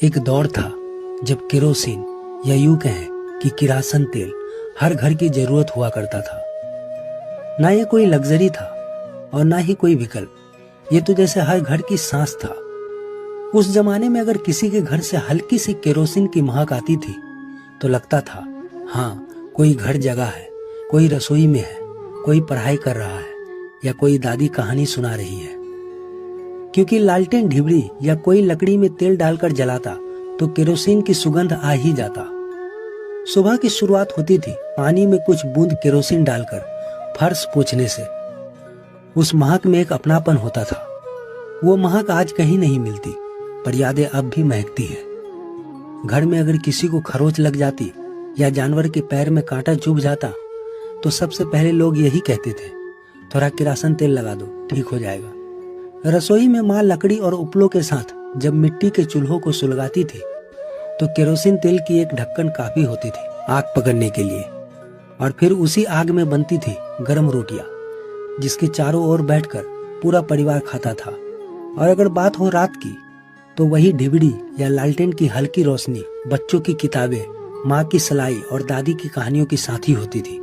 एक दौर था जब केरोसिन या यूं कहें कि किरासन तेल हर घर की जरूरत हुआ करता था। ना ये कोई लग्जरी था और ना ही कोई विकल्प, ये तो जैसे हर घर की सांस था। उस जमाने में अगर किसी के घर से हल्की सी केरोसिन की महक आती थी तो लगता था हाँ, कोई घर जगा है, कोई रसोई में है, कोई पढ़ाई कर रहा है या कोई दादी कहानी सुना रही है। क्योंकि लालटेन ढिबरी या कोई लकड़ी में तेल डालकर जलाता तो केरोसिन की सुगंध आ ही जाता। सुबह की शुरुआत होती थी पानी में कुछ बूंद केरोसिन डालकर फर्श पोंछने से। उस महक में एक अपनापन होता था। वो महक आज कहीं नहीं मिलती, पर यादें अब भी महकती है। घर में अगर किसी को खरोच लग जाती या जानवर के पैर में कांटा चुभ जाता तो सबसे पहले लोग यही कहते थे, थोड़ा किरासन तेल लगा दो, ठीक हो जाएगा। रसोई में माँ लकड़ी और उपलों के साथ जब मिट्टी के चूल्हों को सुलगाती थी तो केरोसिन तेल की एक ढक्कन काफी होती थी आग पकड़ने के लिए। और फिर उसी आग में बनती थी गरम रोटियां, जिसके चारों ओर बैठकर पूरा परिवार खाता था। और अगर बात हो रात की तो वही ढिबड़ी या लालटेन की हल्की रोशनी बच्चों की किताबें, माँ की सलाई और दादी की कहानियों की साथी होती थी।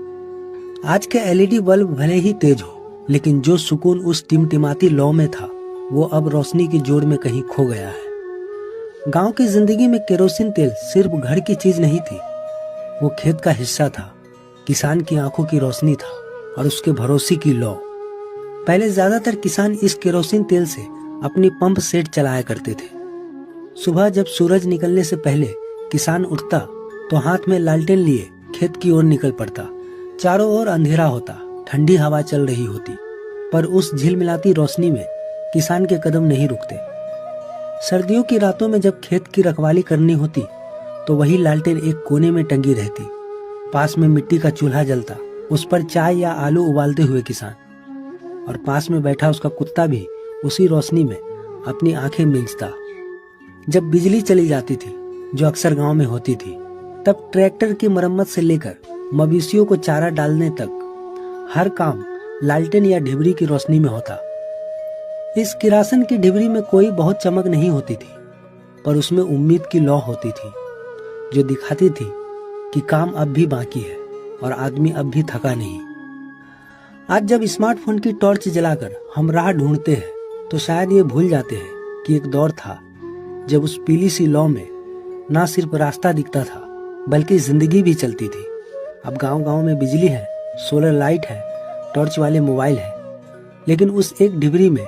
आज के एलईडी बल्ब भले ही तेज हो, लेकिन जो सुकून उस टिमटिमाती लौ में था वो अब रोशनी की जोर में कहीं खो गया है। गांव की जिंदगी में केरोसिन तेल सिर्फ घर की चीज नहीं थी, वो खेत का हिस्सा था, किसान की आंखों की रोशनी था और उसके भरोसे की लौ। पहले ज्यादातर किसान इस केरोसिन तेल से अपनी पंप सेट चलाया करते थे। सुबह जब सूरज निकलने से पहले किसान उठता तो हाथ में लालटेन लिए खेत की ओर निकल पड़ता। चारों ओर अंधेरा होता, ठंडी हवा चल रही होती, पर उस झिलमिलाती रोशनी में किसान के कदम नहीं रुकते। सर्दियों की रातों में जब खेत की रखवाली करनी होती तो वही लालटेन एक कोने में टंगी रहती। पास में मिट्टी का चूल्हा जलता, उस पर चाय या आलू उबालते हुए किसान, और पास में बैठा उसका कुत्ता भी उसी रोशनी में अपनी आंखें मींचता। जब बिजली चली जाती थी, जो अक्सर गांव में होती थी, तब ट्रैक्टर की मरम्मत से लेकर मवेशियों को चारा डालने तक हर काम लालटेन या ढिबरी की रोशनी में होता। इस किरासन की ढिबरी में कोई बहुत चमक नहीं होती थी, पर उसमें उम्मीद की लौ होती थी, जो दिखाती थी कि काम अब भी बाकी है और आदमी अब भी थका नहीं। आज जब स्मार्टफोन की टॉर्च जलाकर हम राह ढूंढते हैं तो शायद ये भूल जाते हैं कि एक दौर था जब उस पीली सी लौ में ना सिर्फ रास्ता दिखता था बल्कि जिंदगी भी चलती थी। अब गांव-गांव में बिजली है, सोलर लाइट है, टॉर्च वाले मोबाइल है, लेकिन उस एक ढिबरी में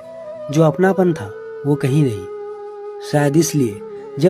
जो अपनापन था वो कहीं नहीं। शायद इसलिए